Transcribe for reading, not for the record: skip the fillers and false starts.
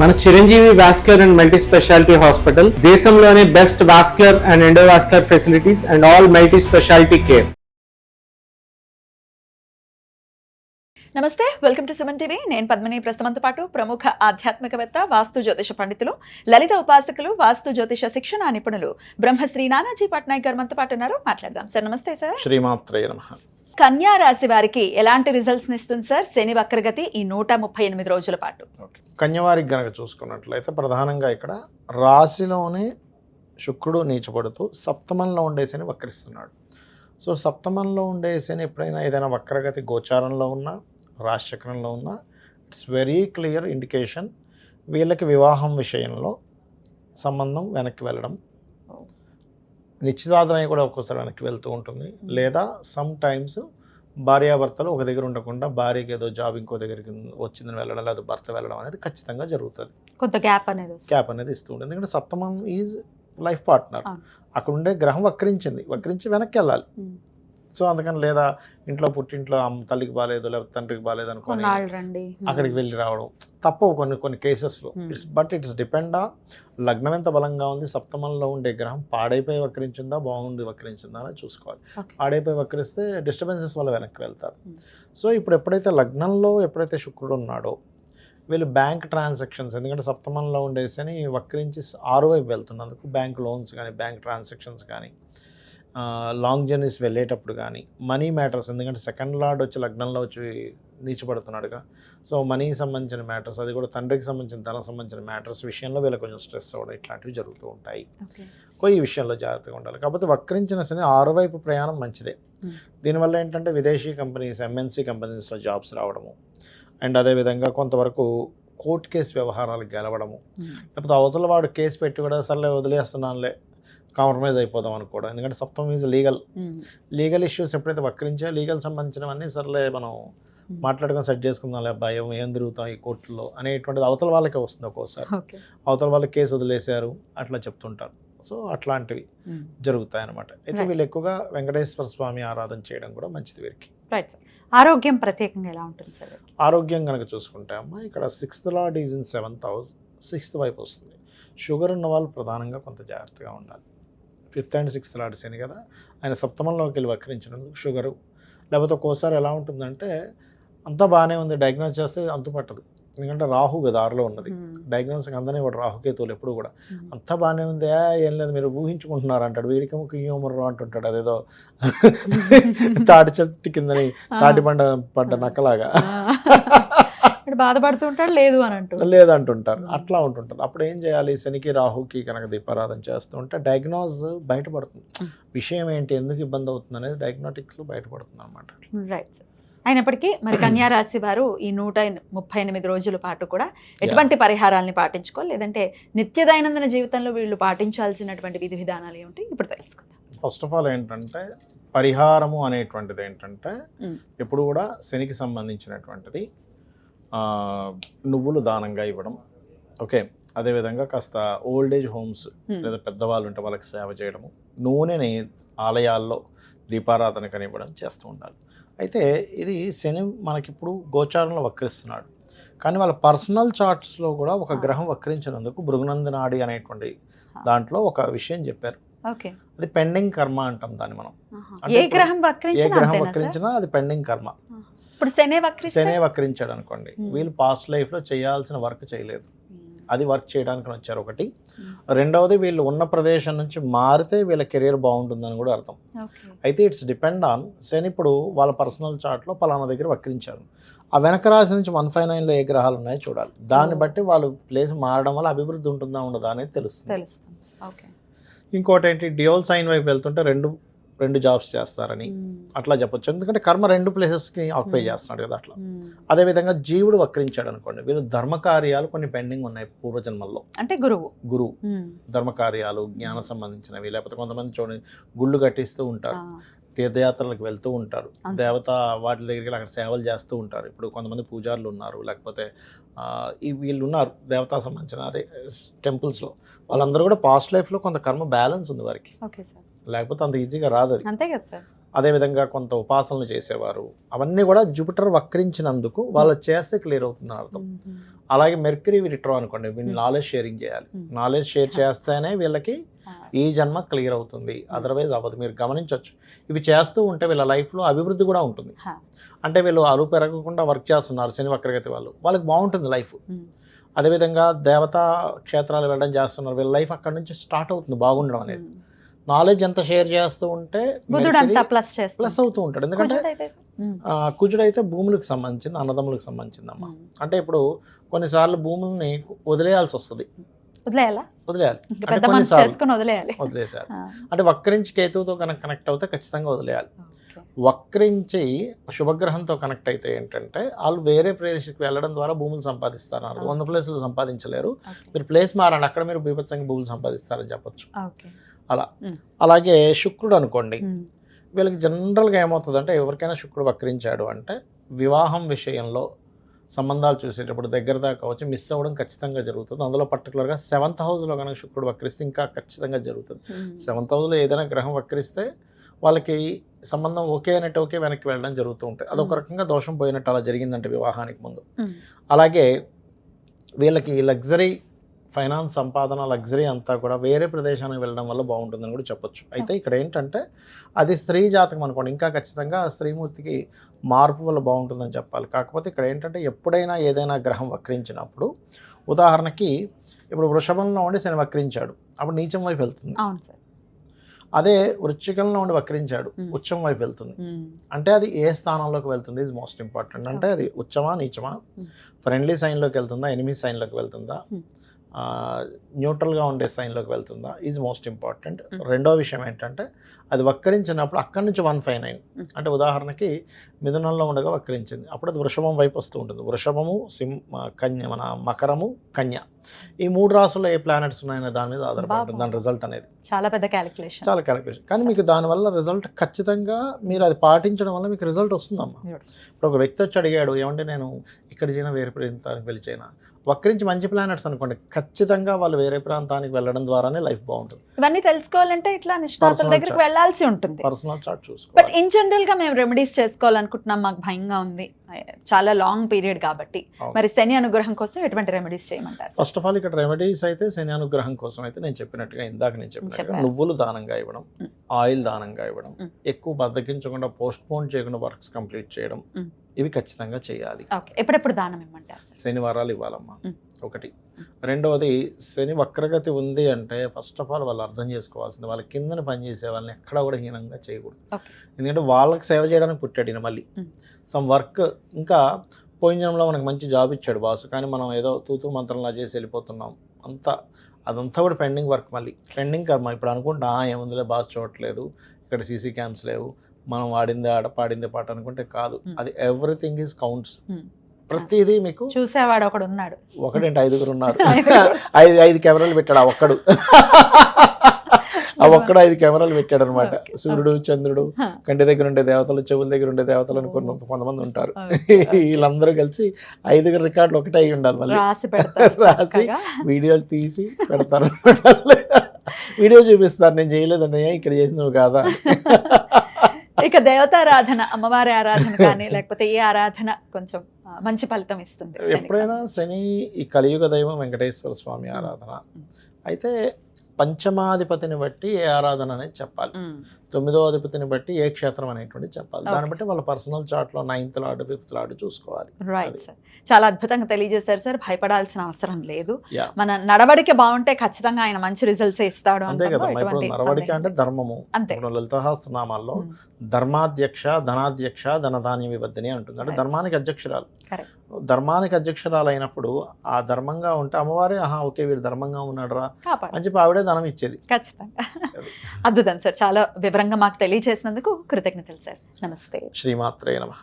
మన Chiranjeevi vascular and multi specialty hospital దేశంలోనే best vascular and endovascular facilities and all multi specialty care. నమస్తే, welcome to Suman TV. నేను పద్మిని. ప్రస్తుతంతో పాటు ప్రముఖ ఆధ్యాత్మికవేత్త, వాస్తు జ్యోతిష పండితులు, లలిత ఉపాసకులు, వాస్తు జ్యోతిష శిక్షణ నిపుణులు బ్రహ్మశ్రీ నానాజీ పట్నాయక్ గారు మనతో పాటు ఉన్నారు. మాట్లాడదాం సార్. నమస్తే సార్. శ్రీమాత్రే నమః. కన్యా రాశి వారికి ఎలాంటి రిజల్ట్స్ ఇస్తుంది సార్ శని వక్రగతి ఈ 138 రోజుల పాటు? కన్యవారికి గనక చూసుకున్నట్లయితే ప్రధానంగా ఇక్కడ రాశిలోనే శుక్రుడు నీచపడుతూ సప్తమంలో ఉండే శని వక్రిస్తున్నాడు. సో సప్తమంలో ఉండే శని ఎప్పుడైనా ఏదైనా వక్రగతి గోచారంలో ఉన్నా, రాశిచక్రంలో ఉన్నా, ఇట్స్ వెరీ క్లియర్ ఇండికేషన్ వీళ్ళకి వివాహం విషయంలో సంబంధం వెనక్కి వెళ్ళడం, నిశ్చితార్థమై కూడా ఒక్కోసారి వెనక్కి వెళ్తూ ఉంటుంది. లేదా సమ్ టైమ్స్ భార్యాభర్తలు ఒక దగ్గర ఉండకుండా భార్యకి ఏదో జాబ్ ఇంకో దగ్గరికి వచ్చిందని వెళ్ళడం, లేదా భర్త వెళ్ళడం అనేది ఖచ్చితంగా జరుగుతుంది. కొంత గ్యాప్ అనేది ఇస్తూ ఉంటుంది. ఎందుకంటే సప్తమం ఈజ్ లైఫ్ పార్ట్నర్. అక్కడ ఉండే గ్రహం వక్రించి వెనక్కి వెళ్ళాలి. సో అందుకని లేదా ఇంట్లో పుట్టింట్లో తల్లికి బాగాలేదు, లేకపోతే తండ్రికి బాగాలేదు అనుకోని అక్కడికి వెళ్ళి రావడం తప్పవు కొన్ని కేసెస్లో. బట్ ఇట్స్ డిపెండ్ ఆన్ లగ్నం ఎంత బలంగా ఉంది, సప్తమంలో ఉండే గ్రహం పాడైపోయి వక్రించిందా, బాగుండి వక్రించిందా అని చూసుకోవాలి. పాడైపోయి వక్రిస్తే డిస్టర్బెన్సెస్ వల్ల వెనక్కి వెళ్తారు. సో ఇప్పుడు ఎప్పుడైతే లగ్నంలో శుక్రుడు ఉన్నాడో వీళ్ళు బ్యాంక్ ట్రాన్సాక్షన్స్, ఎందుకంటే సప్తమంలో ఉండేసని వక్రించి 6 వైపు వెళ్తున్నందుకు బ్యాంక్ లోన్స్ కానీ, బ్యాంక్ ట్రాన్సాక్షన్స్ కానీ, లాంగ్ జర్నీస్ వెళ్ళేటప్పుడు కానీ, మనీ మ్యాటర్స్, ఎందుకంటే సెకండ్ లార్డ్ వచ్చి లగ్నంలో వచ్చి నీచపడుతున్నాడుగా. సో మనీకి సంబంధించిన మ్యాటర్స్, అది కూడా తండ్రికి సంబంధించిన ధనం సంబంధించిన మ్యాటర్స్ విషయంలో వీళ్ళకి కొంచెం స్ట్రెస్ అవ్వడం ఇట్లాంటివి జరుగుతూ ఉంటాయి. ఈ విషయంలో జాగ్రత్తగా ఉండాలి. కాకపోతే వక్రించిన శని 6 వైపు ప్రయాణం మంచిదే. దీనివల్ల ఏంటంటే విదేశీ కంపెనీస్, ఎంఎన్సీ కంపెనీస్లో జాబ్స్ రావడము, అండ్ అదేవిధంగా కొంతవరకు కోర్టు కేసు వ్యవహారాలు గెలవడము, లేకపోతే అవతల వాడు కేసు పెట్టి కూడా సర్లే వదిలేస్తున్నానులే కాంప్రమైజ్ అయిపోదాం అనుకోవడం. ఎందుకంటే సప్తమం ఈజ్ లీగల్ ఇష్యూస్ ఎప్పుడైతే వక్రించా లీగల్ సంబంధించినవన్నీ సర్లే మనం మాట్లాడుకొని సెట్ చేసుకుందాం, భయం ఏం తిరుగుతాం ఈ కోర్టులో అనేటువంటిది అవతల వాళ్ళకే వస్తుంది. ఒక్కోసారి అవతల వాళ్ళకి కేసు వదిలేశారు అట్లా చెప్తుంటారు. సో అట్లాంటివి జరుగుతాయి అన్నమాట. అయితే వీళ్ళు ఎక్కువగా వెంకటేశ్వర స్వామి ఆరాధన చేయడం కూడా మంచిది వీరికి. ఆరోగ్యం ప్రత్యేకంగా ఎలా ఉంటుంది సార్? ఆరోగ్యం కనుక చూసుకుంటే అమ్మ ఇక్కడ 6th lord is in 7th house, 6th వైపు వస్తుంది. షుగర్ ఉన్న వాళ్ళు ప్రధానంగా కొంత జాగ్రత్తగా ఉండాలి. 5th and 6th లార్డ్ శని కదా, ఆయన సప్తమంలోకి వెళ్ళి వక్రించినందుకు షుగరు. లేకపోతే ఒక్కోసారి ఎలా ఉంటుందంటే అంతా బాగానే ఉంది, డయాగ్నోస్ చేస్తే అంతుపట్టదు. ఎందుకంటే రాహు కదా 6లో ఉన్నది. డయాగ్నోస్కి అందనే వాడు రాహుకేతువులు ఎప్పుడు కూడా అంతా బాగానే ఉంది, ఏం లేదు మీరు ఊహించుకుంటున్నారు అంటాడు. వీడికేమో కియ్యోమర్రు అంటుంటాడు, అదేదో తాటి చెట్టు కిందని తాటి పడ్డ నక్కలాగా బాధపడుతూ ఉంటాడు, లేదంటుంటారు. అట్లా ఉంటుంటారు. అప్పుడు ఏం చేయాలి? శనికి రాహుకి కనుక దీపారాధన చేస్తూ ఉంటే డయాగ్నోస్ బయటపడుతుంది. విషయం ఏంటి, ఎందుకు ఇబ్బంది అవుతుంది అనేది డయాగ్నోటిక్స్లో బయటపడుతుంది అనమాట. రైట్. అయినప్పటికీ మరి కన్యా రాశి వారు ఈ 138 రోజుల పాటు కూడా ఎటువంటి పరిహారాలని పాటించుకోవాలి, లేదంటే నిత్య దైనందిన జీవితంలో వీళ్ళు పాటించాల్సినటువంటి విధి విధానాలు ఏమిటి ఇప్పుడు తెలుసుకుందాం. ఫస్ట్ ఆఫ్ ఆల్ ఏంటంటే పరిహారము అనేటువంటిది ఏంటంటే ఎప్పుడు కూడా శనికి సంబంధించినటువంటిది నువ్వులు దానంగా ఇవ్వడం. ఓకే, అదేవిధంగా కాస్త ఓల్డ్ ఏజ్ హోమ్స్ లేదా పెద్దవాళ్ళు ఉంటే వాళ్ళకి సేవ చేయడము, నూనెని ఆలయాల్లో దీపారాధన కనివ్వడం చేస్తూ ఉండాలి. అయితే ఇది శని మనకిప్పుడు గోచారంలో వక్రిస్తున్నాడు, కానీ వాళ్ళ పర్సనల్ చార్ట్స్లో కూడా ఒక గ్రహం వక్రించినందుకు భృగునందనాడి అనేటువంటి దాంట్లో ఒక విషయం చెప్పారు. అది పెండింగ్ కర్మ అంటాం దాన్ని మనం. ఏ గ్రహం వక్రించినా అది పెండింగ్ కర్మ. ఇప్పుడు శనే వక్రించాడు అనుకోండి, వీళ్ళు పాస్ట్ లైఫ్లో చేయాల్సిన వర్క్ చేయలేదు, అది వర్క్ చేయడానికి వచ్చారు ఒకటి. రెండవది వీళ్ళు ఉన్న ప్రదేశం నుంచి మారితే వీళ్ళ కెరీర్ బాగుంటుందని కూడా అర్థం. అయితే ఇట్స్ డిపెండ్ ఆన్ శని ఇప్పుడు వాళ్ళ పర్సనల్ చార్ట్లో పలానా దగ్గర వక్రించారు. ఆ వెనక రాశి నుంచి 159లో ఏ గ్రహాలు ఉన్నాయో చూడాలి. దాన్ని బట్టి వాళ్ళు ప్లేస్ మారడం వల్ల అభివృద్ధి ఉంటుందా ఉండదా అనేది తెలుస్తుంది. ఇంకోటి ఏంటి, డ్యూయల్ సైన్ వైపు వెళ్తుంటే రెండు జాబ్స్ చేస్తారని అట్లా చెప్పొచ్చు. ఎందుకంటే కర్మ 2 ప్లేసెస్కి ఆక్యుపై చేస్తున్నాడు కదా అట్లా. అదేవిధంగా జీవుడు వక్రించాడు అనుకోండి, వీళ్ళు ధర్మకార్యాలు కొన్ని పెండింగ్ ఉన్నాయి పూర్వజన్మల్లో. అంటే గురువు ధర్మకార్యాలు, జ్ఞాన సంబంధించినవి, లేకపోతే కొంతమంది చూడండి గుళ్ళు కట్టిస్తూ ఉంటారు, తీర్థయాత్రలకు వెళ్తూ ఉంటారు, దేవత వాటి దగ్గరికి అక్కడ సేవలు చేస్తూ ఉంటారు. ఇప్పుడు కొంతమంది పూజారులు ఉన్నారు, లేకపోతే వీళ్ళు ఉన్నారు దేవతా సంబంధించిన అదే టెంపుల్స్లో. వాళ్ళందరూ కూడా పాస్ట్ లైఫ్లో కొంత కర్మ బ్యాలెన్స్ ఉంది వారికి, లేకపోతే అంత ఈజీగా రాదు అది. అంతే కదా సార్. అదేవిధంగా కొంత ఉపాసనలు చేసేవారు. అవన్నీ కూడా జూపిటర్ వక్రించినందుకు వాళ్ళు చేస్తే క్లియర్ అవుతుంది అర్థం. అలాగే మెర్క్యూరీ రిట్రో అనుకోండి, వీళ్ళు నాలెడ్జ్ షేరింగ్ చేయాలి. నాలెడ్జ్ షేర్ చేస్తేనే వీళ్ళకి ఈ జన్మ క్లియర్ అవుతుంది, అదర్వైజ్ అవ్వదు. మీరు గమనించవచ్చు, ఇవి చేస్తూ ఉంటే వీళ్ళ లైఫ్లో అభివృద్ధి కూడా ఉంటుంది. అంటే వీళ్ళు అరువు పెరగకుండా వర్క్ చేస్తున్నారు శని వక్రగతి వాళ్ళకి బాగుంటుంది లైఫ్. అదేవిధంగా దేవతా క్షేత్రాలు వెళ్ళడం చేస్తున్నారు, వీళ్ళ లైఫ్ అక్కడ నుంచి స్టార్ట్ అవుతుంది బాగుండడం అనేది. నాలెడ్జ్ ఎంత షేర్ చేస్తూ ఉంటే ప్లస్ అవుతూ ఉంటాడు. ఎందుకంటే కుజుడైతే భూములకు సంబంధించింది, అన్నదమ్ములకు సంబంధించింది అమ్మ. అంటే ఇప్పుడు కొన్నిసార్లు భూముల్ని వదిలేయాల్సి వస్తుంది, వదిలేయాలి వదిలేసారు. అంటే వక్రించి కేతువుతో కనెక్ట్ అవుతే ఖచ్చితంగా వదిలేయాలి. వక్రించి శుభగ్రహంతో కనెక్ట్ అయితే ఏంటంటే వాళ్ళు వేరే ప్రదేశకు వెళ్ళడం ద్వారా భూములు సంపాదిస్తారు. 100 ప్లేసులు సంపాదించలేరు, మీరు ప్లేస్ మారండి, అక్కడ మీరు బీభత్సంగా భూములు సంపాదిస్తారని చెప్పొచ్చు. అలా అలాగే శుక్రుడు అనుకోండి, వీళ్ళకి జనరల్గా ఏమవుతుంది అంటే ఎవరికైనా శుక్రుడు వక్రించాడు అంటే వివాహం విషయంలో సంబంధాలు చూసేటప్పుడు దగ్గర దాకా వచ్చి మిస్ అవ్వడం ఖచ్చితంగా జరుగుతుంది. అందులో పర్టికులర్గా 7th హౌస్లో కనుక శుక్రుడు వక్రిస్తే ఇంకా ఖచ్చితంగా జరుగుతుంది. 7th హౌస్లో ఏదైనా గ్రహం వక్రిస్తే వాళ్ళకి సంబంధం ఓకే అనేట్టు ఓకే వెనక్కి వెళ్ళడం జరుగుతూ ఉంటుంది. అదొక రకంగా దోషం పోయినట్టు అలా జరిగిందంటే వివాహానికి ముందు. అలాగే వీళ్ళకి లగ్జరీ ఫైనాన్స్ సంపాదన లగ్జరీ అంతా కూడా వేరే ప్రదేశానికి వెళ్ళడం వల్ల బాగుంటుందని కూడా చెప్పొచ్చు. అయితే ఇక్కడ ఏంటంటే అది స్త్రీ జాతకం అనుకోండి, ఇంకా ఖచ్చితంగా స్త్రీమూర్తికి మార్పు వల్ల బాగుంటుందని చెప్పాలి. కాకపోతే ఇక్కడ ఏంటంటే ఎప్పుడైనా ఏదైనా గ్రహం వక్రించినప్పుడు, ఉదాహరణకి ఇప్పుడు వృషభంలో ఉండి శని వక్రించాడు, అప్పుడు నీచం వైపు వెళ్తుంది. అదే వృశ్చికంలో ఉండి వక్రించాడు, ఉచ్చం వైపు వెళ్తుంది. అంటే అది ఏ స్థానంలోకి వెళ్తుంది ఈజ్ మోస్ట్ ఇంపార్టెంట్. అంటే అది ఉచ్చమా నీచమా, ఫ్రెండ్లీ సైన్లోకి వెళ్తుందా, ఎనిమీ సైన్లోకి వెళ్తుందా, న్యూట్రల్గా ఉండే సైన్లోకి వెళ్తుందా ఈజ్ మోస్ట్ ఇంపార్టెంట్. రెండో విషయం ఏంటంటే అది వక్రించినప్పుడు అక్కడి నుంచి 159, అంటే ఉదాహరణకి మిథునంలో ఉండగా వక్రించింది, అప్పుడు అది వృషభం వైపు వస్తూ ఉంటుంది. వృషభము, కన్య, మన మకరము, కన్య, ఈ 3 రాసుల్లో ఏ ప్లానెట్స్ ఉన్నాయనే దాని మీద ఆధారపడుతుంది దాని రిజల్ట్ అనేది. చాలా పెద్ద క్యాలిక్యులేషన్, చాలా క్యాలిక్యులేషన్. కానీ మీకు దానివల్ల రిజల్ట్ ఖచ్చితంగా మీరు అది పాటించడం వల్ల మీకు రిజల్ట్ వస్తుందమ్మా. ఇప్పుడు ఒక వ్యక్తి వచ్చి అడిగాడు, ఏమంటే నేను ఇక్కడ చేయనా వేరే ప్రాంతానికి వెళ్ళి చేయనా, వక్రించి మంచి ప్లానెట్స్ అనుకోండి, ఖచ్చితంగా వాళ్ళు వేరే ప్రాంతానికి వెళ్ళడం ద్వారానే లైఫ్ బాగుంటుంది. ఇవన్నీ తెలుసుకోవాలంటే ఇట్లా నిష్ణాతుల దగ్గరికి వెళ్ళాల్సి ఉంటుంది. పర్సనల్ చార్ట్ చూసుకోవాలి. బట్ ఇన్ జనరల్ గా మేము రెమెడీస్ చేసుకోవాలనుకుంటున్నాం, మాకు భయంగా ఉంది, చాలా లాంగ్ పీరియడ్ కాబట్టి, మరి శని అనుగ్రహం కోసం ఎటువంటి రెమెడీస్ చేయమంటారు? ఫస్ట్ ఆఫ్ ఆల్ ఇక్కడ రెమెడీస్ అయితే శని అనుగ్రహం కోసం అయితే నేను చెప్పినట్టుగా నువ్వులు దానంగా ఇవ్వడం, ఆయిల్ దానంగా ఇవ్వడం, ఎక్కువ బద్దకించకుండా పోస్ట్ పోన్ చేయకుండా వర్క్స్ కంప్లీట్ చేయడం, ఇవి ఖచ్చితంగా చేయాలి. ఎప్పుడెప్పుడు దానం ఇవ్వమంటారు? శనివారాలు ఇవ్వాలమ్మా ఒకటి. రెండవది శని వక్రగతి ఉంది అంటే ఫస్ట్ ఆఫ్ ఆల్ వాళ్ళు అర్థం చేసుకోవాల్సింది, వాళ్ళ కిందని పనిచేసే వాళ్ళని ఎక్కడా కూడా హీనంగా చేయకూడదు. ఎందుకంటే వాళ్ళకి సేవ చేయడానికి పుట్టాడు ఈయన. మళ్ళీ సమ్ వర్క్, ఇంకా పోయిన జన్మలో మనకు మంచి జాబ్ ఇచ్చాడు బాస్, కానీ మనం ఏదో తూతూ మంత్రంలా చేసి వెళ్ళిపోతున్నాం, అదంతా కూడా పెండింగ్ వర్క్, మళ్ళీ పెండింగ్ కర్మ. ఇప్పుడు అనుకుంటా ఏముందిలే బాస్ చూడట్లేదు, ఇక్కడ సీసీ క్యామ్స్ లేవు, మనం వాడిందే ఆడ పాడిందే పాట అనుకుంటే కాదు, అది ఎవ్రీథింగ్ ఈజ్ కౌంట్స్. ప్రతిదీ మీకు చూసేవాడు ఒకడు ఉన్నాడు, ఒకటేంటి 5 ఉన్నారు, 5 కెమెరాలు పెట్టాడు ఆ ఒక్కడు. 5 కెమెరాలు పెట్టాడు అనమాట. సూర్యుడు, చంద్రుడు, కంటి దగ్గర ఉండే దేవతలు, చెవుల దగ్గర ఉండే దేవతలు అని కొంతమంది ఉంటారు. వీళ్ళందరూ కలిసి 5 రికార్డులు ఒకటే అయి ఉండాలి. మళ్ళీ రాసి వీడియోలు తీసి పెడతారు, వీడియో చూపిస్తారు, నేను చేయలేదన్నయ్య ఇక్కడ చేసి నువ్వు కాదా. ఇక దేవతారాధన, అమ్మవారి ఆరాధన కానీ లేకపోతే ఏ ఆరాధన కొంచెం మంచి ఫలితం ఇస్తుంది? ఎప్పుడైనా శని ఈ కలియుగ దైవం వెంకటేశ్వర స్వామి ఆరాధన అయితే పంచమాధిపతిని బట్టి ఏ ఆరాధన అనేది చెప్పాలి, 9వ అధిపతిని బట్టి ఏ క్షేత్రం అనేటువంటి చెప్పాలి. దాన్ని బట్టి వాళ్ళ పర్సనల్ చార్ట్లో 9th లార్డ్ 5th లార్డ్ చూసుకోవాలి. రైట్ సార్, చాలా అద్భుతంగా తెలియజేశారు సార్. భయపడాల్సిన అవసరం లేదు, మన నడవడిక బాగుంటే ఖచ్చితంగా ఆయన మంచి రిజల్ట్స్ ఇస్తాడు. అంతే కదా. ఇప్పుడు నడవడిక అంటే ధర్మము. ఇప్పుడు లలితాసహస్రనామాల్లో ధర్మాధ్యక్ష, ధనాధ్యక్ష, ధనధాన్య వివర్ధిని అంటుంది. అంటే ధర్మానికి అధ్యక్షురాలు. ధర్మానికి అధ్యక్షురాలు అయినప్పుడు ఆ ధర్మంగా ఉంటే అమ్మవారే ఓకే వీడు ధర్మంగా ఉన్నాడు రా అని చెప్పి ఆవిడే ధనం ఇచ్చేది. ఖచ్చితంగా. అద్భుతం సార్, చాలా వివరంగా మాకు తెలియజేసినందుకు కృతజ్ఞతలు సార్. నమస్తే. శ్రీమాత్రే నమః.